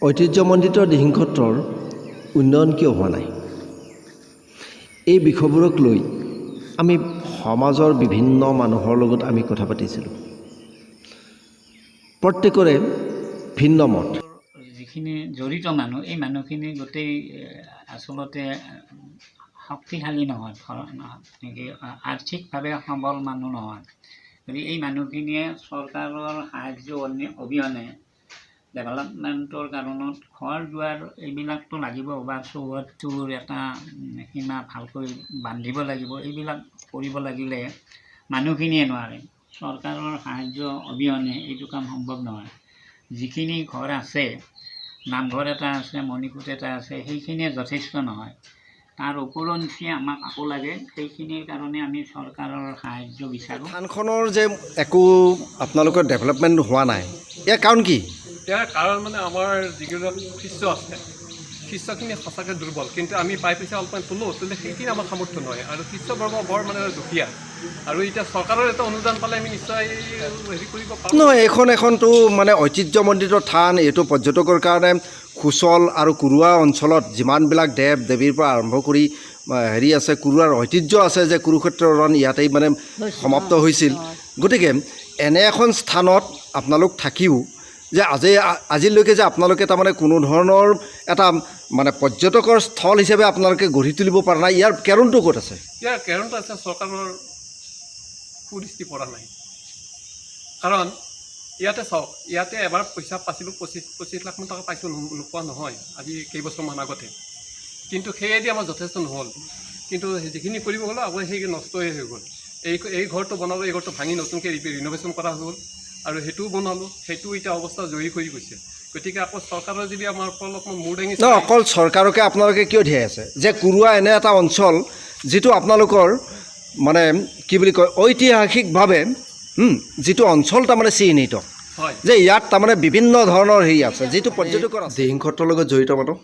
ঐতিহ্যমণ্ডিত দিহিং সত্ৰৰ উন্নয়ন কিয় হোৱা নাই? এই বিষয়বোৰক লৈ আমি সমাজৰ বিভিন্ন মানুহৰ লগত আমি কথা পাতিছিলোঁ। প্ৰত্যেকৰে ভিন্ন মত। যিখিনি জড়িত মানুহ, এই মানুহখিনি গোটেই আচলতে শক্তিশালী নহয়, আৰ্থিকভাৱে সবল মানুহ নহয়। গতিকে এই মানুহখিনিয়ে চৰকাৰৰ সাহায্য অবিহনে ডেভেলপমেণ্টৰ কাৰণত ঘৰ দুৱাৰ এইবিলাকতো লাগিব, বা চৌহদটোৰ এটা সীমা ভালকৈ বান্ধিব লাগিব। এইবিলাক কৰিব লাগিলে মানুহখিনিয়ে নোৱাৰে। চৰকাৰৰ সাহায্য অবিহনে এইটো কাম সম্ভৱ নহয়। যিখিনি ঘৰ আছে, নামঘৰ এটা আছে, মণিকূট এটা আছে, সেইখিনিয়ে যথেষ্ট নহয়। তাৰ ওপৰঞ্চি আমাক আকৌ লাগে। সেইখিনিৰ কাৰণে আমি চৰকাৰৰ সাহায্য বিচাৰোঁ। থানখনৰ যে একো আপোনালোকৰ ডেভেলপমেণ্ট হোৱা নাই, ইয়াৰ কাৰণ কি? ইয়াৰ কাৰণ মানে আমাৰ যিকেইজন শিষ্য আছে, শিষ্যখিনি সঁচাকৈ দুৰ্বল। কিন্তু আমি পাই পইচা অলপমান তোলোঁ, সেইখিনি আমাৰ সামৰ্থ্য নহয়। আৰু শিষ্যবৰ্গ বৰ মানে দুখীয়া। আৰু এতিয়া চৰকাৰৰ এটা অনুদান পালে আমি নিশ্চয় হেৰি কৰিব পাৰোঁ। নহয়, এখনতো মানে ঐতিহ্যমণ্ডিত থান, এইটো পৰ্যটকৰ কাৰণে সুচল। আৰু কুৰুৱা অঞ্চলত যিমানবিলাক দেৱ দেৱীৰ পৰা আৰম্ভ কৰি হেৰি আছে, কুৰুৱাৰ ঐতিহ্য আছে যে কুৰুক্ষেত্ৰৰ ৰণ ইয়াতেই মানে সমাপ্ত হৈছিল। গতিকে এনে এখন স্থানত আপোনালোক থাকিও যে আজিলৈকে যে আপোনালোকে তাৰমানে কোনো ধৰণৰ এটা মানে পৰ্যটকৰ স্থল হিচাপে আপোনালোকে গঢ়ি তুলিব পৰা নাই, ইয়াৰ কাৰণটো ক'ত আছে? ইয়াৰ কাৰণটো আছে চৰকাৰৰ সুদৃষ্টি পৰা নাই। কাৰণ ইয়াতে চাওক, ইয়াতে এবাৰ পইচা পাইছিলোঁ, 25 লাখমান টকা পাইছোঁ, নোপোৱা নহয় আজি কেইবছৰমান আগতে। কিন্তু সেয়েদি আমাৰ যথেষ্ট নহ'ল। কিন্তু যিখিনি কৰিব গ'লো আকৌ সেই নষ্টই হৈ গ'ল। এই ঘৰটো বনালোঁ, এই ঘৰটো ভাঙি নতুনকৈ ৰিন'ভেশ্যন কৰা হ'ল। আৰু সেইটোও বনালোঁ, সেইটো এতিয়া অৱস্থা জয়ী কৰি গৈছে। গতিকে আকৌ চৰকাৰৰ যদি আমাৰ অলপমান মূৰ দাঙিছে। অকল চৰকাৰকে আপোনালোকে কিয় দিয়াই আছে যে কুৰুৱা এনে এটা অঞ্চল যিটো আপোনালোকৰ মানে কি বুলি কয়, ঐতিহাসিকভাৱে যিটো অঞ্চল তাৰমানে চিহ্নিত, হয়, যে ইয়াত তাৰমানে বিভিন্ন ধৰণৰ হেৰি আছে, যিটো পৰ্যটকৰ আছে। দিহিং সত্ৰৰ লগত জড়িত মানুহ?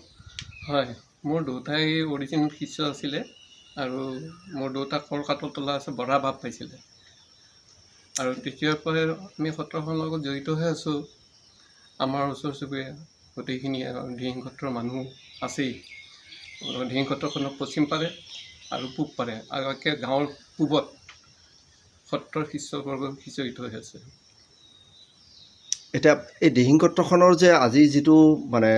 হয়, মোৰ দেউতাই অৰিজিনেল শিষ্য আছিলে। আৰু মোৰ দেউতাক কলকাতাত তোলা আছে, বৰা ভাৱ পাইছিলে। আৰু তেতিয়াৰ পৰাই আমি সত্ৰখনৰ লগত জড়িত হৈ আছোঁ। আমাৰ ওচৰ চুবুৰীয়া গোটেইখিনিয়ে দিহিং সত্ৰৰ মানুহ আছেই। দিহিং সত্ৰখনৰ পশ্চিম পাৰে আৰু পূব পাৰে, আৰু একে গাঁৱৰ পূবত সত্ৰৰ শিষ্যবৰ্গ জড়িত হৈ আছে। এতিয়া এই দিহিং সত্ৰখনৰ যে আজি যিটো মানে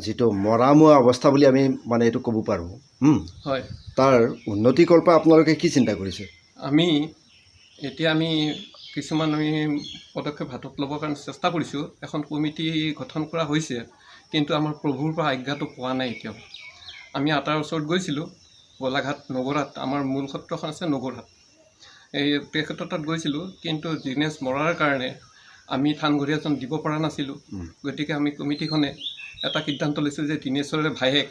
যিটো মৰামোৱা অৱস্থা বুলি আমি মানে এইটো ক'ব পাৰোঁ, হয়, তাৰ উন্নতিকল্পে আপোনালোকে কি চিন্তা কৰিছে? এতিয়া আমি কিছুমান পদক্ষেপ হাতত ল'বৰ কাৰণে চেষ্টা কৰিছোঁ। এখন কমিটি গঠন কৰা হৈছে, কিন্তু আমাৰ প্ৰভুৰ পৰা আজ্ঞাটো পোৱা নাই এতিয়াও। আমি আটাৰ ওচৰত গৈছিলোঁ, গোলাঘাট নগৰাত, আমাৰ মূল সত্ৰখন আছে নগৰাত। তেখেতৰ তাত গৈছিলোঁ, কিন্তু দিনেশ মৰাৰ কাৰণে আমি থানঘৰীয়া এজন দিব পৰা নাছিলোঁ। গতিকে আমি কমিটিখনে এটা সিদ্ধান্ত লৈছোঁ যে দিনেশৰে ভায়েক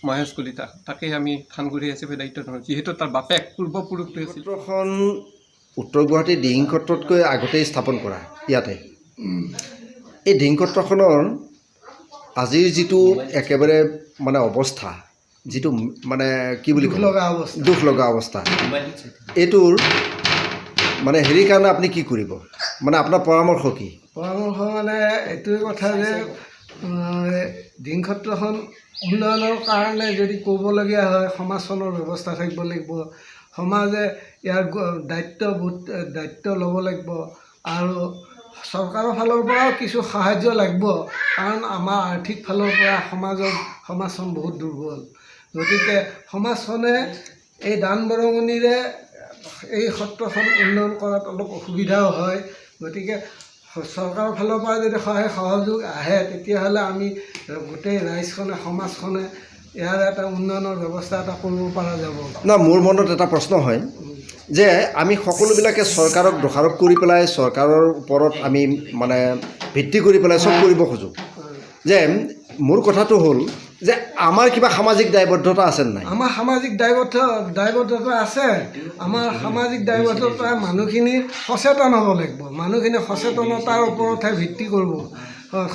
মহেশ কলিতা, তাকে আমি থানঘৰীয়া হিচাপে দায়িত্ব দিওঁ, যিহেতু তাৰ বাপেক পূৰ্বপুৰুষটোৱে আছিল। সত্ৰখন উত্তৰ গুৱাহাটীৰ দিহিং সত্ৰতকৈ আগতেই স্থাপন কৰা ইয়াতে। এই দিহিং সত্ৰখনৰ আজিৰ যিটো একেবাৰে মানে অৱস্থা, যিটো মানে কি বুলি দুখ লগা অৱস্থা, এইটোৰ মানে হেৰিৰ কাৰণে আপুনি কি কৰিব, মানে আপোনাৰ পৰামৰ্শ কি? পৰামৰ্শ মানে এইটোৱে কথা যে দিহিং সত্ৰখন উন্নয়নৰ কাৰণে যদি ক'বলগীয়া হয়, সমাজখনৰ ব্যৱস্থা থাকিব লাগিব। সমাজে ইয়াৰ দায়িত্ব ল'ব লাগিব। আৰু চৰকাৰৰ ফালৰ পৰাও কিছু সাহায্য লাগিব, কাৰণ আমাৰ আৰ্থিক ফালৰ পৰা সমাজখন বহুত দুৰ্বল। গতিকে সমাজখনে এই দান বৰঙণিৰে এই সত্ৰখন উন্নয়ন কৰাত অলপ অসুবিধাও হয়। গতিকে চৰকাৰৰ ফালৰ পৰা যদি সহায় সহযোগ আহে, তেতিয়াহ'লে আমি গোটেই ৰাইজখনে, সমাজখনে ইয়াৰ এটা উন্নয়নৰ ব্যৱস্থা এটা কৰিব পৰা যাব। মোৰ মনত এটা প্ৰশ্ন হয় যে আমি সকলোবিলাকে চৰকাৰক দোষাৰোপ কৰি পেলাই চৰকাৰৰ ওপৰত আমি মানে ভিত্তি কৰি পেলাই চব কৰিব খোজোঁ। যে মোৰ কথাটো হ'ল যে আমাৰ কিবা সামাজিক দায়বদ্ধতা আছে নাই? আমাৰ সামাজিক দায়বদ্ধতা আছে। আমাৰ সামাজিক দায়বদ্ধতা মানুহখিনি সচেতন হ'ব লাগিব। মানুহখিনি সচেতনতাৰ ওপৰতহে ভিত্তি কৰিব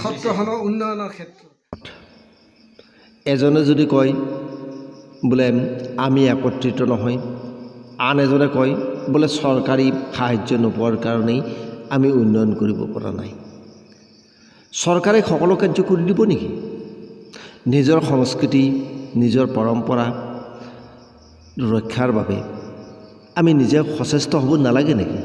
সত্ৰখনৰ উন্নয়নৰ ক্ষেত্ৰত। এজনে যদি কয় বোলে আমি একত্ৰিত নহয়, আন এজনে কয় বোলে চৰকাৰী সাহায্য নোপোৱাৰ কাৰণেই আমি উন্নয়ন কৰিব পৰা নাই। চৰকাৰে সকলো কাৰ্য কৰি দিব নেকি? নিজৰ সংস্কৃতি নিজৰ পৰম্পৰা ৰক্ষাৰ বাবে আমি নিজে সচেষ্ট হ'ব নালাগে নেকি?